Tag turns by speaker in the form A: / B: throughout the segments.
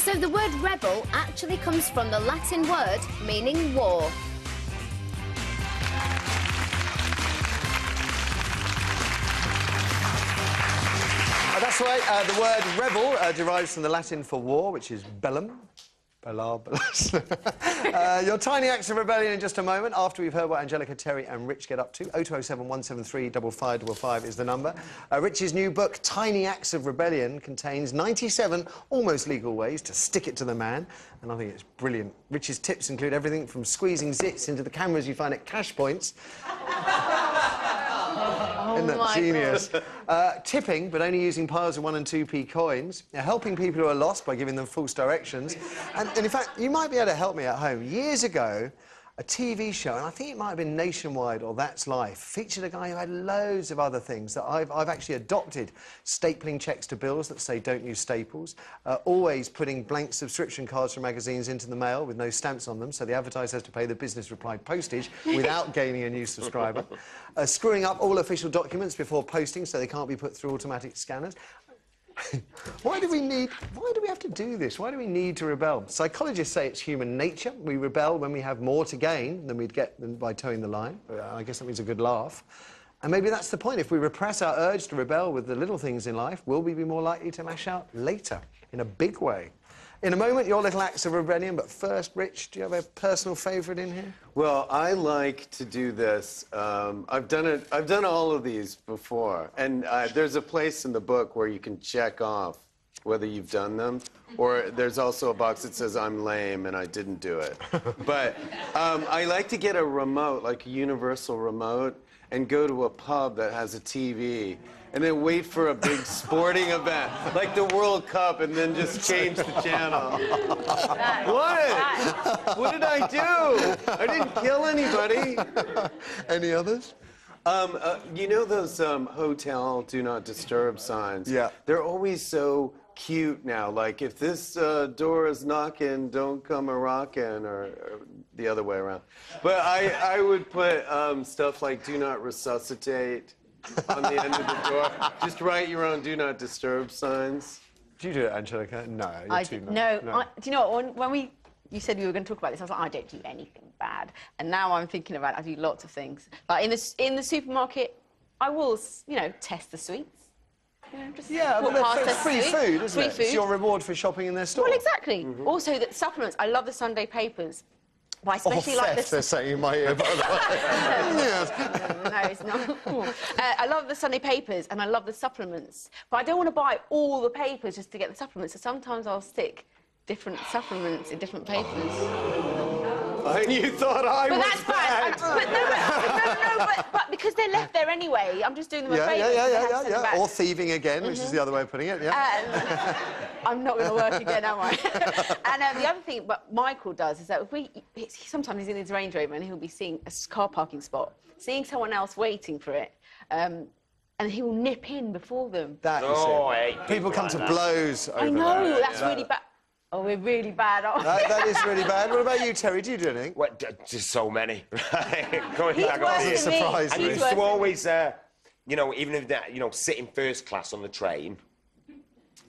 A: So the word rebel actually comes from the Latin word meaning war.
B: That's right. The word rebel derives from the Latin for war, which is bellum. Your tiny acts of rebellion in just a moment, after we've heard what Angelica, Terry and Rich get up to. 0207 173 5555 is the number. Rich's new book, Tiny Acts of Rebellion, contains 97 almost legal ways to stick it to the man, and I think it's brilliant. Rich's tips include everything from squeezing zits into the cameras you find at cash points. Isn't that genius? Tipping, but only using piles of 1 and 2p coins. Helping people who are lost by giving them false directions. And in fact, you might be able to help me at home. Years ago, a TV show, and I think it might have been Nationwide or That's Life, featured a guy who had loads of other things that I've actually adopted. Stapling checks to bills that say don't use staples. Always putting blank subscription cards from magazines into the mail with no stamps on them, so the advertiser has to pay the business replied postage without gaining a new subscriber. Screwing up all official documents before posting so they can't be put through automatic scanners. Why do we have to do this? Why do we need to rebel? Psychologists say it's human nature. We rebel when we have more to gain than we'd get by towing the line. I guess that means a good laugh. And maybe that's the point. If we repress our urge to rebel with the little things in life, will we be more likely to lash out later in a big way? In a moment, your little acts of rebellion, but first, Rich, do you have a personal favourite in here?
C: Well, I like to do this. I've done all of these before, and there's a place in the book where you can check off whether you've done them, or there's also a box that says I'm lame and I didn't do it. But I like to get a remote, like a universal remote, and go to a pub that has a TV, and then wait for a big sporting event, like the World Cup, and then just change the channel. What? What did I do? I didn't kill anybody.
B: Any others?
C: You know those hotel do not disturb signs?
B: Yeah.
C: They're always so cute now. Like, if this door is knocking, don't come a-rockin', or the other way around. But I would put stuff like do not resuscitate on the end of the door. Just write your own do not disturb signs.
B: Do you do it, Angelica? No, you're too nice.
D: No. Do you know what? When you said we were going to talk about this, I was like, I don't do anything bad. And now I'm thinking about it, I do lots of things. Like in the supermarket, I will, you know, test the sweets. You know, just
B: but it's free food, isn't it?
D: Free food.
B: It's your reward for shopping in their store.
D: Well, exactly. Also, the supplements. I love the Sunday papers. Well, I especially like
B: theft, they're saying in my ear, by the way.
D: No, it's not. I love the Sunday papers and I love the supplements, but I don't want to buy all the papers just to get the supplements, so sometimes I'll stick different supplements in different papers.
C: And you thought I was
D: that's bad. But because they're left there anyway, I'm just doing them a favour.
B: Yeah. Or thieving again, which is the other way of putting it, yeah.
D: I'm not going to work again, am I? And the other thing what Michael does is that sometimes he's in his Range Rover and he'll be seeing a car parking spot, seeing someone else waiting for it, and he will nip in before them.
B: That is it. People come to blows over
D: I know,
B: that.
D: that's really bad. Oh, we're really bad, aren't we?
B: That is really bad. What about you, Terry? Do you do anything?
E: Well, just so many. Going
D: He's
E: back
D: worse
E: on
D: than
E: this.
D: me.
B: Surprise me.
E: I used to always, you know, even if that, you know, sit in first class on the train,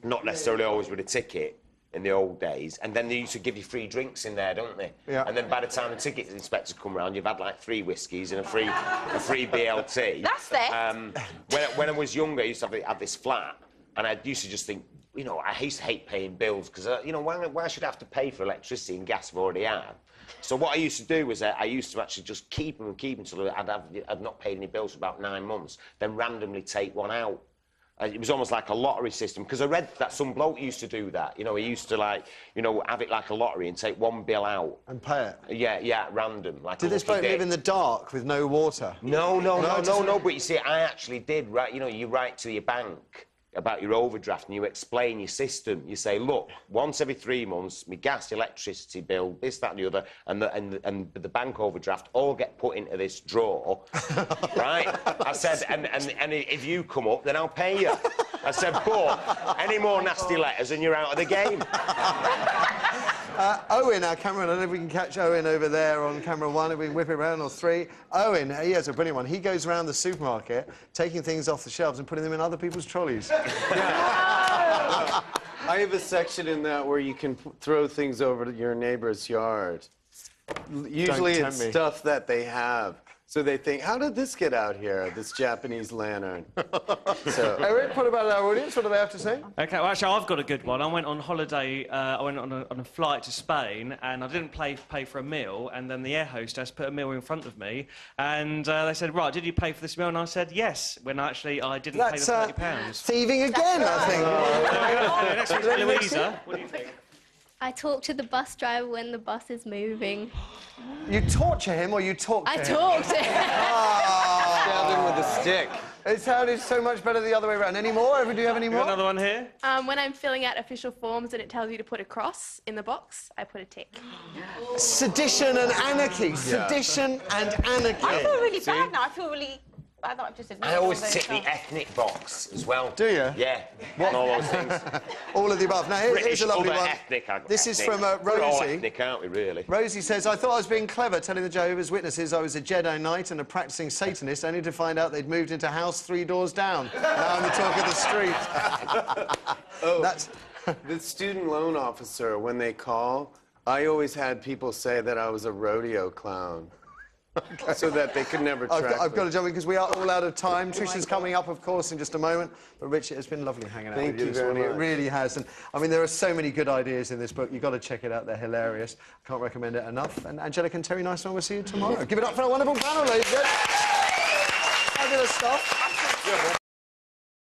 E: not necessarily always with a ticket in the old days, and then they used to give you free drinks in there, don't they?
B: Yeah.
E: And then by the time the ticket inspector come round, you've had like 3 whiskies and a free BLT.
D: That's theft.
E: When I was younger, I used to have this flat, and I used to just think, you know, I used to hate paying bills because, you know, why should I have to pay for electricity and gas I've already had? So what I used to do was I used to actually just keep them until I'd not paid any bills for about 9 months, then randomly take one out. It was almost like a lottery system, because I read that some bloke used to do that. You know, he used to, like, you know, have it like a lottery and take one bill out.
B: And pay it?
E: Yeah, random. Like
B: did this bloke live in the dark with no water?
E: No, but you see, I actually did, right? You know, you write to your bank about your overdraft and you explain your system. You say, look, once every 3 months, my gas, electricity bill, this, that and the other, and the bank overdraft all get put into this drawer, right? I said, and if you come up, then I'll pay you. I said, but any more nasty letters and you're out of the game.
B: Owen, our cameraman, I don't know if we can catch Owen over there on camera 1, if we can whip it around, or 3. Owen, he has a brilliant one. He goes around the supermarket, taking things off the shelves and putting them in other people's trolleys. Yeah.
C: I have a section in that where you can throw things over to your neighbor's yard. Usually
B: tempt
C: it's
B: me.
C: stuff that they have. So they think, how did this get out here, this Japanese lantern? So,
B: Eric, what about our audience? What do they have to say?
F: Okay, well, actually, I've got a good one. I went on holiday, I went on a flight to Spain, and I didn't pay for a meal, and then the air hostess put a meal in front of me, and they said, right, did you pay for this meal? And I said, yes, when actually I didn't pay the £30.
B: Thieving again, I think.
F: Next one's for Louisa. What do you think?
G: I talk to the bus driver when the bus is moving.
B: You torture him or you talk to him?
G: I talk to him.
C: stabbed him with a stick.
B: It sounded so much better the other way around. Any more? Do you have any
F: You
B: more?
F: got another one here?
H: When I'm filling out official forms and it tells you to put a cross in the box, I put a tick.
B: Sedition and anarchy. Sedition and anarchy.
D: I feel really bad now. I feel really... I thought I've just admitted
E: I always
D: all those
E: tick the
D: stuff.
E: ethnic box as well.
B: Do you?
E: Yeah. And all those things.
B: All of the above. Now, here's
E: British,
B: a lovely
E: other
B: one.
E: ethnic.
B: This is
E: ethnic.
B: from
E: We're all
B: Rosie.
E: ethnic, aren't we, really?
B: Rosie says, I thought I was being clever telling the Jehovah's Witnesses I was a Jedi Knight and a practicing Satanist, only to find out they'd moved into house 3 doors down. Now I'm the talk of the street.
C: Oh,
B: That's...
C: the student loan officer, when they call, I always had people say that I was a rodeo clown. So that they could never track
B: I've got to
C: me.
B: jump in because we are all out of time. Trisha's coming up, of course, in just a moment. But, Richard, it's been lovely hanging out
C: Thank
B: with you
C: you
B: this
C: very
B: morning. It
C: much.
B: really has. And, I mean, there are so many good ideas in this book. You've got to check it out. They're hilarious. I can't recommend it enough. And Angelica and Terry, nice one. We'll see you tomorrow. Give it up for our wonderful panel, ladies and gents. Fabulous stuff.